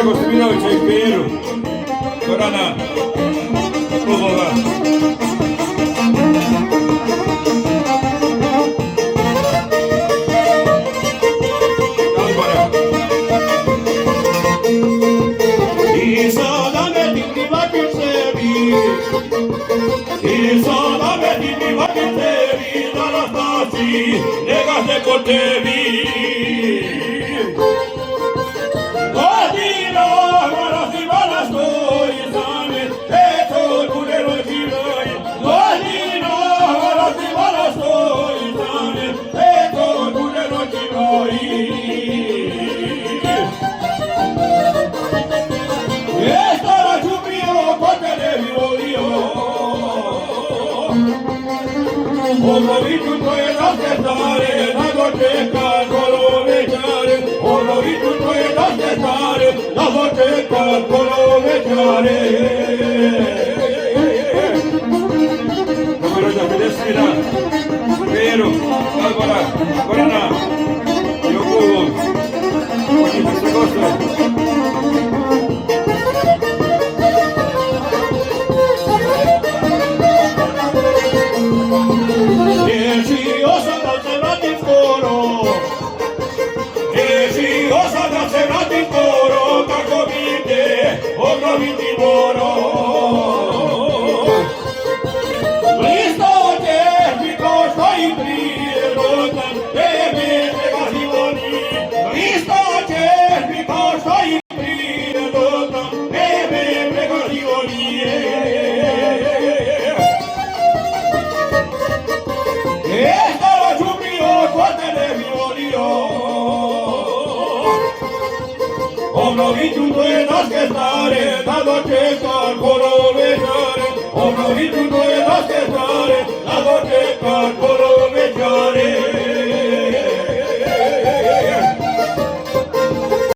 Gospodinovića i Peru, Gorana, Klubova. I sada me ti privlačim sebi, i sada me ti privlačim sebi, da nastasi, neka se po tebi. Ono je da se stare, da dočeka kolovečare. Ono je da se stare, da dočeka kolovečare. Kako rođa 50 dan, Peru, Albora, Gorana, Jokovom, Počite se goste. Obnoviću to je naše stare, da dočeka kolovečare. Obnoviću to je naše stare, da dočeka kolovečare.